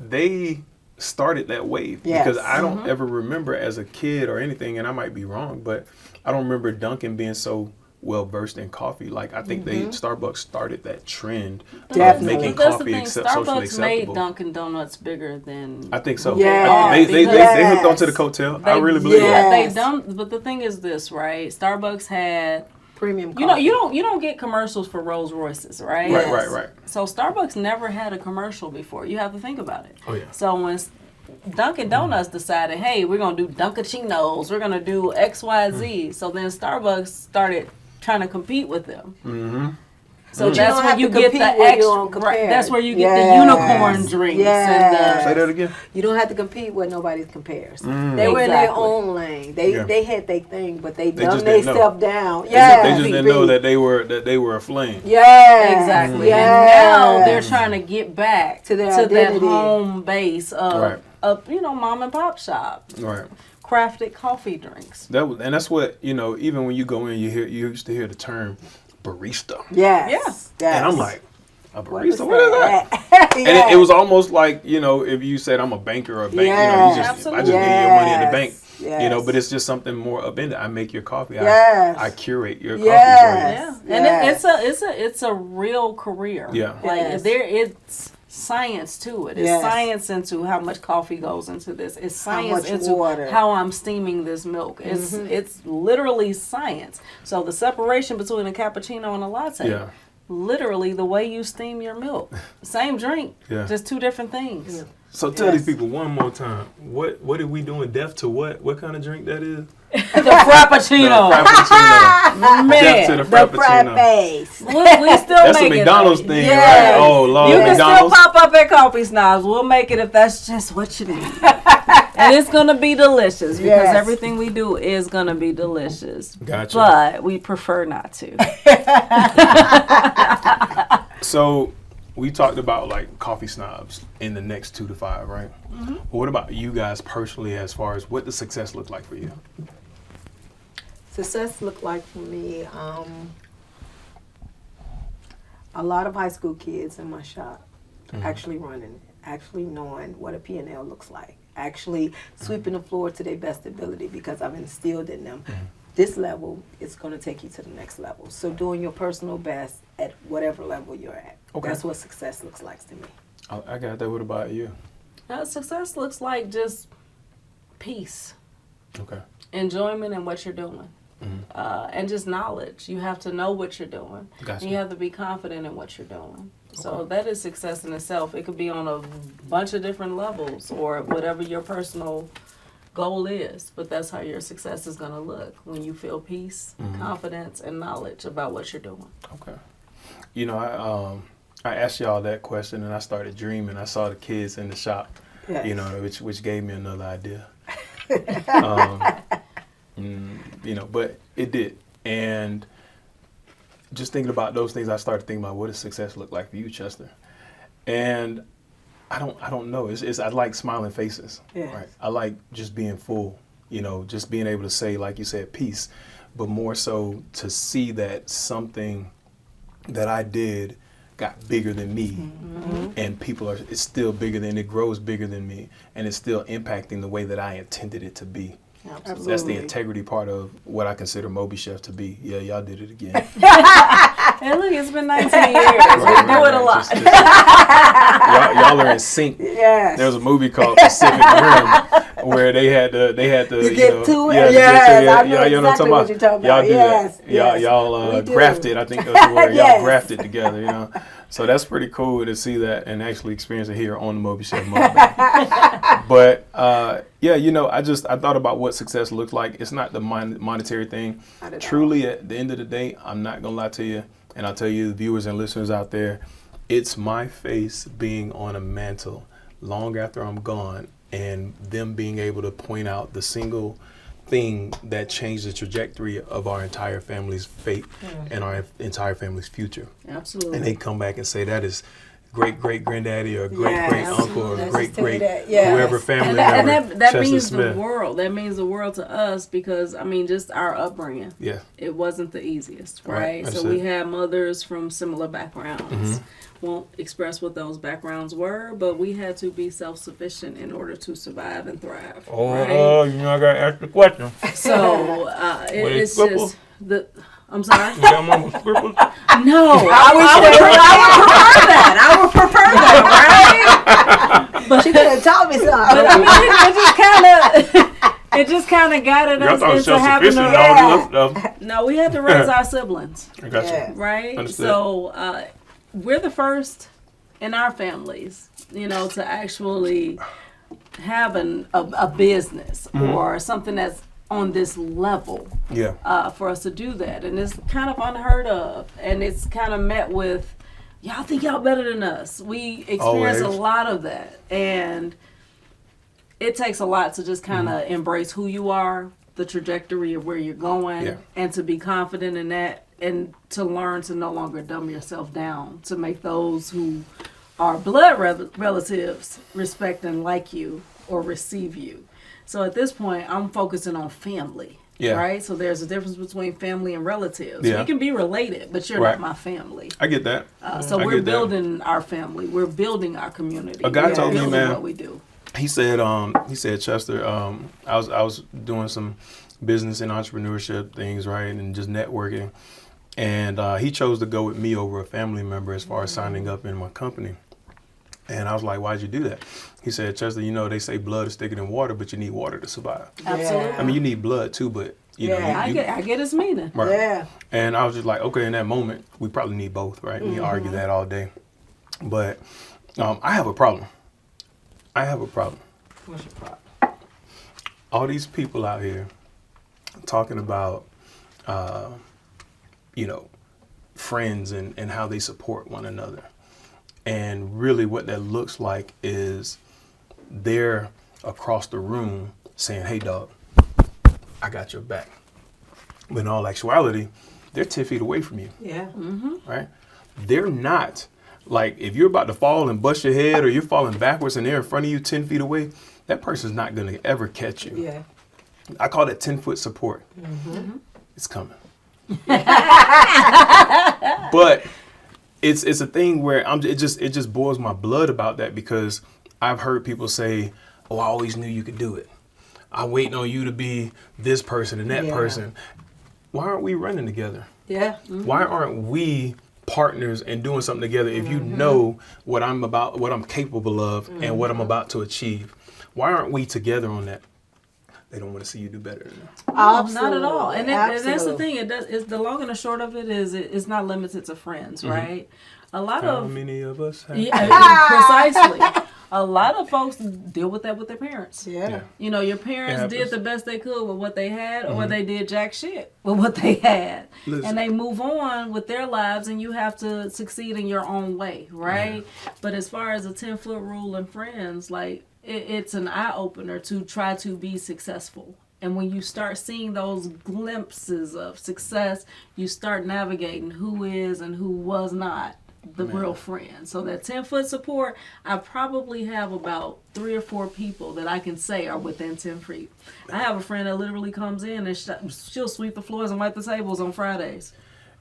they started that wave. Yes. Because I don't ever remember as a kid or anything, and I might be wrong, but I don't remember Dunkin' being so well versed in coffee. Like, I think Starbucks started that trend Definitely. of making But that's coffee the thing. socially Starbucks made acceptable. Dunkin' Donuts bigger than. I think so. Yeah. They Yes. hooked onto the coattail. I really believe yeah. that. They don't. But the thing is this, right? Starbucks had. Premium coffee. You don't get commercials for Rolls Royces, right? Right, right. So Starbucks never had a commercial before. You have to think about it. Oh, yeah. So when Dunkin' Donuts decided, hey, we're gonna do Dunkachinos, we're gonna do XYZ. So then Starbucks started trying to compete with them. Mm-hmm. So You that's don't where have you to get the compete where you don't extra. compare. Right, that's where you get Yes. the unicorn drinks Yes. Say that again. You don't have to compete where nobody compares. They were in their Exactly. own lane. They Yeah. they had their thing, but they They dumbed just didn't know. themselves down. They Yeah, just didn't know that they were a flame. Yeah, Exactly. Yeah. And now they're trying to get back To their that identity. home base of, Right. mom and pop shop, Right. crafted coffee drinks. And that's what, even when you go in, you used to hear the term barista. Yes. Yeah. Yes. And I'm like, a What is barista? What is that? that? And it was almost like, if you said I'm a banker or a bank, Yes. I just Absolutely. give you your money in the bank. Yes. But it's just something more up in it. I make your coffee. Yes. I curate your Yes. coffee for you. Yeah, and Yes. it's a real career. Yeah. like Yes. it's science to it. It's Yes. science into how much coffee goes into this. It's science much into water. how I'm steaming this milk. It's literally science. So the separation between a cappuccino and a latte. Yeah. Literally the way you steam your milk. Same drink, Yeah. just two different things. So tell Yes. these people one more time, what are we doing deaf to what? What kind of drink that is? The Frappuccino. Frappuccino. Deaf to Man, the The Frappuccino. frappes. we still That's a make McDonald's it. thing, Yes. right? Oh, Lord, You can McDonald's. still pop up at Coffee Snobs. We'll make it if that's just what you need. And it's going to be delicious because Yes. everything we do is going to be delicious. Gotcha. But we prefer not to. So we talked about like coffee snobs in the next 2 to 5, right? Mm-hmm. But what about you guys personally, as far as what does success look like for you? Success looked like for me, a lot of high school kids in my shop actually running, actually knowing what a P&L looks like, actually sweeping the floor to their best ability because I've instilled in them. this level is going to take you to the next level. So doing your personal best at whatever level you're at. Okay. That's what success looks like to me. I got that. What about you? Success looks like just peace, Okay. enjoyment in what you're doing, and just knowledge. You have to know what you're doing. Gotcha. And you have to be confident in what you're doing. So that is success in itself. It could be on a bunch of different levels or whatever your personal goal is, but that's how your success is going to look when you feel peace, confidence, and knowledge about what you're doing. Okay. You know, I asked y'all that question and I started dreaming. I saw the kids in the shop, Yes. you know, which gave me another idea. You know, but it did. And just thinking about those things, I started thinking about what does success look like for you, Chester? And I don't know. I like smiling faces. Yes. Right. I like just being full, you know, just being able to say, like you said, peace, but more so to see that something that I did got bigger than me, and it's still bigger than, it grows bigger than me, and it's still impacting the way that I intended it to be. Absolutely. That's the integrity part of what I consider MobiChef to be. Yeah, y'all did it again. Hey, look, it's been 19 years. We do it a lot. Y'all are in sync. Yes. There was a movie called Pacific Rim where they had to You get to it? yeah, Yes, I know you know exactly what I'm talking what you're talking Y'all about. do Yes, that. yes, Y'all we do. grafted. I think that's the word. Yes. Y'all grafted together. You know, so that's pretty cool to see that and actually experience it here on the MobiChef Mukbang. But yeah, you know, I thought about what success looks like. It's not the monetary thing. Not at all. Truly, at the end of the day, I'm not gonna lie to you, and I'll tell you, the viewers and listeners out there, it's my face being on a mantle long after I'm gone, and them being able to point out the single thing that changed the trajectory of our entire family's fate and our entire family's future. Absolutely. And they come back and say that is great granddaddy or great Yes. uncle or Let's great tell you great that. Yes. whoever family And member. that Chester means Smith. the world. That means the world to us because, I mean, just our upbringing. Yeah. It wasn't the easiest, Right, right? that's So we it. had mothers from similar backgrounds. Won't express what those backgrounds were, but we had to be self-sufficient in order to survive and thrive. right? You know I gotta ask the question. So it's scribble? just the. I'm sorry. You got mama scribbles? No, I would prefer that, right? But she could have taught me But something. I mean, it just kind of guided Y'all us thought into having self-sufficient and all this other stuff. No, we had to raise our siblings, I got Yeah. you. right? Understood. So we're the first in our families, you know, to actually have a business or something that's on this level Yeah. for us to do that. And it's kind of unheard of. And it's kind of met with, y'all think y'all better than us. We experience Always. a lot of that. And it takes a lot to just kind of embrace who you are, the trajectory of where you're going, Yeah. and to be confident in that, and to learn to no longer dumb yourself down, to make those who are blood relatives respect and like you or receive you. So at this point, I'm focusing on family. Yeah. Right? So there's a difference between family and relatives. Yeah. We can be related, but you're Right. not my family. I get that. So I we're get that. building our family. We're building our community. A guy We're told me, building man, what we do. He said, Chester, I was doing some business and entrepreneurship things, right, and just networking, and he chose to go with me over a family member as far as signing up in my company. And I was like, why'd you do that? He said, Chester, you know, they say blood is thicker than water, but you need water to survive. Absolutely. I mean, you need blood too, but you know, Yeah. I get his meaning. right. Yeah. And I was just like, okay, in that moment, we probably need both, right? We argue that all day. But I have a problem. What's your problem? All these people out here talking about, you know, friends and how they support one another. And really what that looks like is they're across the room saying, hey, dog, I got your back. But in all actuality, they're 10 feet away from you, Yeah. right? They're not. Like, if you're about to fall and bust your head or you're falling backwards and they're in front of you 10 feet away, that person's not going to ever catch you. Yeah. I call that 10-foot support. It's coming. But it's a thing where it just boils my blood about that, because I've heard people say, oh, I always knew you could do it. I'm waiting on you to be this person and that Yeah. person. why aren't we running together? Yeah. Why aren't we partners and doing something together if you know what I'm about, what I'm capable of, and what I'm about to achieve? Why aren't we together on that? They don't want to see you do better than that. No, not at all. And that's the Absolutely. thing. It's the long and the short of it is it's not limited to friends, right? A lot How of many of us have? yeah, precisely. A lot of folks deal with that with their parents. Yeah. You know, your parents did the best they could with what they had, or they did jack shit with what they had. Listen. And they move on with their lives, and you have to succeed in your own way, right? But as far as a 10-foot rule and friends, like, it's an eye-opener to try to be successful. And when you start seeing those glimpses of success, you start navigating who is and who was not the real friend. So that 10-foot support, I probably have about 3 or 4 people that I can say are within 10 feet. I have a friend that literally comes in and she'll sweep the floors and wipe the tables on Fridays.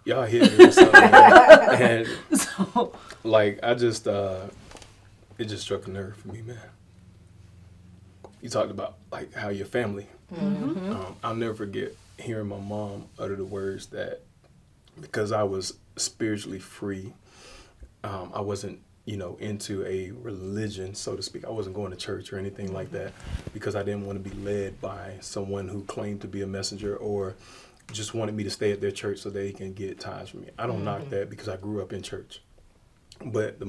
Y'all hit me with something. And So, like, I just, it just struck a nerve for me, man. You talked about like how your family. I'll never forget hearing my mom utter the words that because I was spiritually free, I wasn't, into a religion, so to speak. I wasn't going to church or anything like that because I didn't want to be led by someone who claimed to be a messenger or just wanted me to stay at their church so they can get tithes from me. I don't knock that because I grew up in church. But the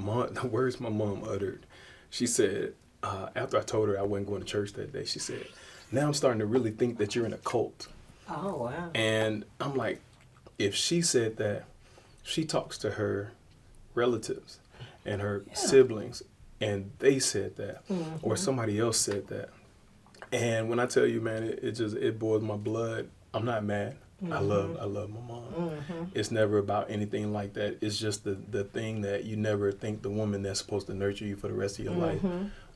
words my mom uttered, she said, after I told her I wasn't going to church that day, she said, now I'm starting to really think that you're in a cult. Oh, wow. And I'm like, if she said that, she talks to her relatives and her siblings, and they said that, or somebody else said that. And when I tell you, man, it boils my blood. I'm not mad. I love my mom. It's never about anything like that. It's just the thing that you never think the woman that's supposed to nurture you for the rest of your life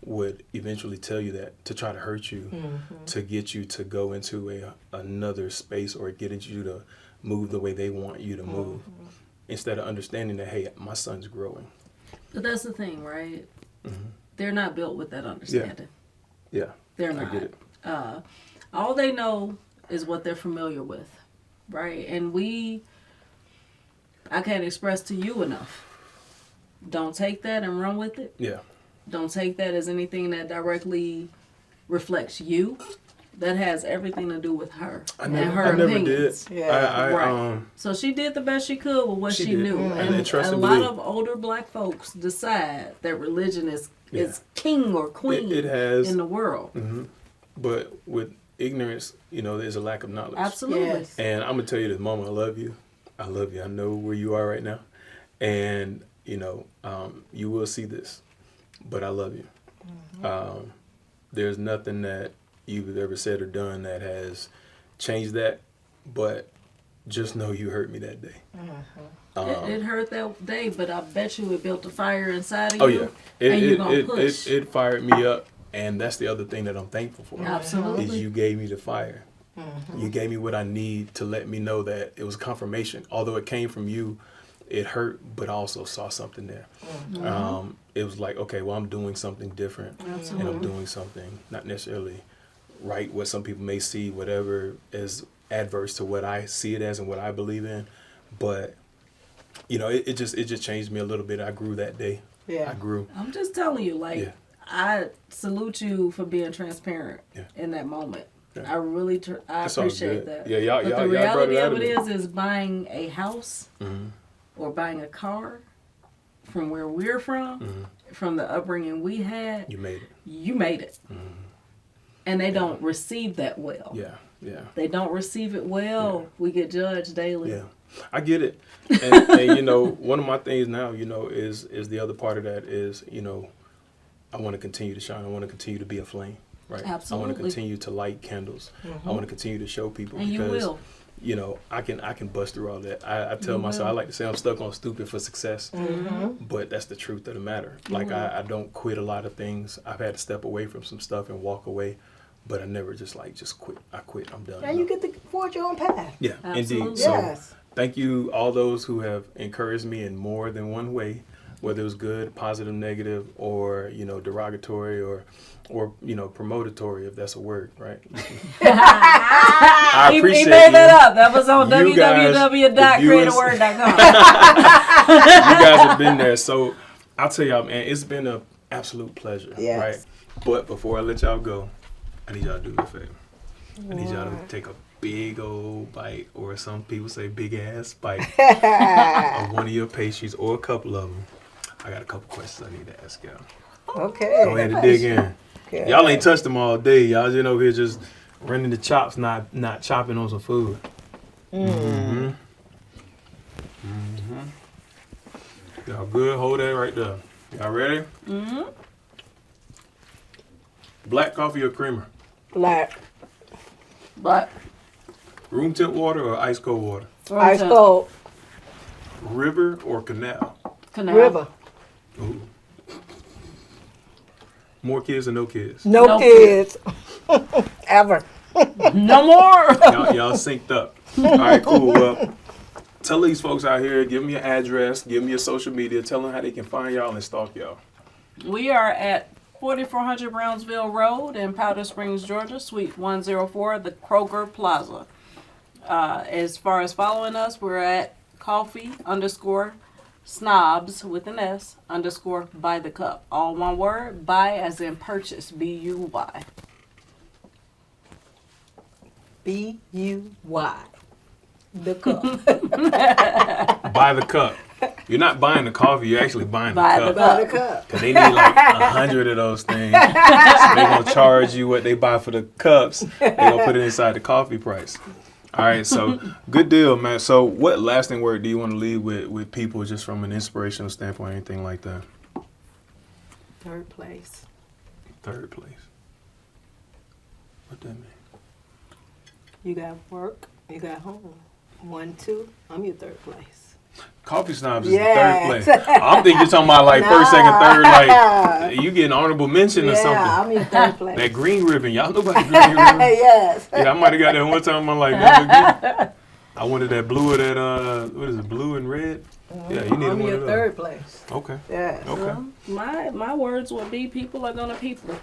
would eventually tell you that, to try to hurt you, to get you to go into another space or get you to move the way they want you to move, instead of understanding that, hey, my son's growing. but that's the thing, right? They're not built with that understanding. Yeah, They're not. I get it. All they know is what they're familiar with, right? And I can't express to you enough. Don't take that and run with it. Yeah. Don't take that as anything that directly reflects you. That has everything to do with her and her I never opinions. did. Yeah. Right. So she did the best she could with what she did. knew. And trust a and lot believe. of older black folks decide that religion is king or queen It has, in the world. but with ignorance, there's a lack of knowledge. Absolutely. Yes. And I'm gonna tell you this, Mama, I love you. I love you. I know where you are right now, and you will see this, but I love you. There's nothing that you've ever said or done that has changed that, but just know you hurt me that day. It hurt that day, but I bet you it built a fire inside of Oh you. yeah, and you're gonna push. it fired me up, and that's the other thing that I'm thankful for. Absolutely. Is you gave me the fire. You gave me what I need to let me know that it was confirmation. Although it came from you, it hurt, but I also saw something there. It was like, okay, well, I'm doing something different, and I'm doing something not necessarily right, what some people may see, whatever, as adverse to what I see it as and what I believe in. But it just changed me a little bit. I grew that day. Yeah. I grew. I'm just telling you, like, Yeah. I salute you for being transparent in that moment. I really, I It's all appreciate good. that. Yeah, y'all but the brought reality it out of of it me. is buying a house or buying a car from where we're from, from the upbringing we had. You made it. You made it. And they don't receive that well. Yeah. They don't receive it well. Yeah. We get judged daily. Yeah, I get it. And one of my things now, is the other part of that is, I want to continue to shine. I want to continue to be a flame, right? Absolutely. I want to continue to light candles. I want to continue to show people And because, you will. I can bust through all that. I tell myself, I like to say I'm stuck on stupid for success, but that's the truth of the matter. Like I don't quit a lot of things. I've had to step away from some stuff and walk away. But I never just quit. I quit. I'm done. Now you get to forge your own path. Yeah, Absolutely. indeed. So Yes. thank you all those who have encouraged me in more than one way. whether it was good, positive, negative, or derogatory, or promotatory, if that's a word, right? I appreciate he made that you. up. That was on www.createword.com. You guys have been there, so I'll tell y'all, man, it's been an absolute pleasure, right? But before I let y'all go, I need y'all to do me a favor. I need y'all to take a big old bite, or some people say big ass bite, of one of your pastries, or a couple of them. I got a couple questions I need to ask y'all. Okay. Go ahead and dig in. Okay. Y'all ain't touched them all day. Y'all just over here just running the chops, not chopping on some food. Y'all good? Hold that right there. Y'all ready? Black coffee or creamer? Black. But Room temp water or ice cold water? Ice cold. River or canal? Canal. River. Ooh. More kids or no kids? No kids. Ever. No more. Y'all synced up. All right, cool. Well, tell these folks out here, give me your address, give me your social media, tell them how they can find y'all and stalk y'all. We are at 4400 Brownsville Road in Powder Springs, Georgia, Suite 104, the Kroger Plaza. As far as following us, we're at coffee_snobs with an S _ by the cup. All one word, buy as in purchase, BUY. BUY. The cup. Buy the cup. You're not buying the coffee, you're actually buying the Buy cup. the By the cup. Because they need like 100 of those things. So they're going to charge you what they buy for the cups. They're going to put it inside the coffee price. All right, so good deal, man. So what lasting word do you want to leave with people, just from an inspirational standpoint, anything like that? Third place. Third place. What that mean? You got work. You got home. 1, 2. I'm your third place. Coffee Snobs is Yes. the third place. I'm thinking you're talking about like first, second, third, like you get an honorable mention or something. Yeah, I'm your third place. That green ribbon, y'all know about the green ribbon? Yes. Yeah, I might have got that one time. I'm like, man, I wanted that blue or that, what is it, blue and red? Yeah, you need I'm one your of those. third place. Okay. Yes. Okay. My words would be people are gonna people.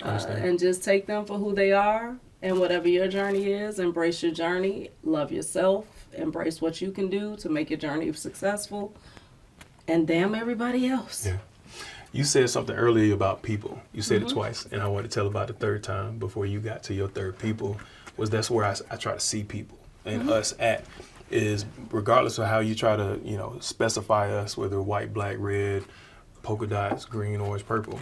Understand. And just take them for who they are, and whatever your journey is, embrace your journey, love yourself, embrace what you can do to make your journey successful, and damn everybody else. Yeah. You said something earlier about people. You said it twice, and I want to tell about the third time before you got to your third people. That's where I try to see people and us at, is regardless of how you try to specify us, whether white, black, red, polka dots, green, orange, purple.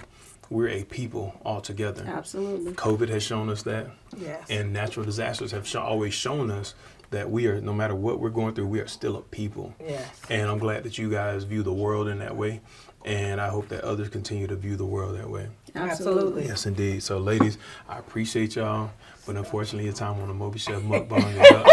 We're a people all together. Absolutely. COVID has shown us that. Yes. And natural disasters have always shown us that we are, no matter what we're going through, we are still a people. Yes. And I'm glad that you guys view the world in that way. And I hope that others continue to view the world that way. Absolutely. Yes, indeed. So, ladies, I appreciate y'all. But unfortunately, your time on the MobiChef Mukbang is up.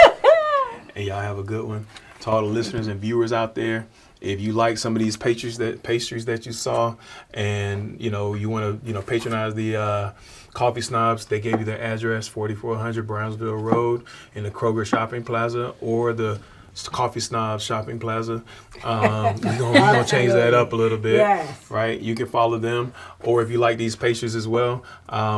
And y'all have a good one. To all the listeners and viewers out there, if you like some of these pastries that you saw, and you want to patronize the Coffee Snobs, they gave you their address, 4400 Brownsville Road in the Kroger Shopping Plaza, or the Coffee Snobs Shopping Plaza. We're gonna change that up a little bit. Yes. Right? You can follow them, or if you like these pastries as well,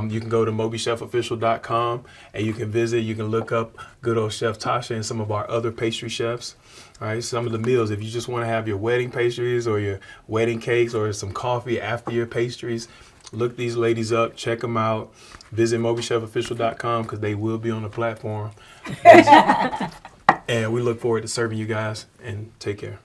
you can go to MobiChefOfficial.com and you can visit. You can look up good old Chef Tasha and some of our other pastry chefs. All right, some of the meals, if you just want to have your wedding pastries or your wedding cakes or some coffee after your pastries, look these ladies up, check them out. Visit MobiChefOfficial.com because they will be on the platform. And we look forward to serving you guys, and take care.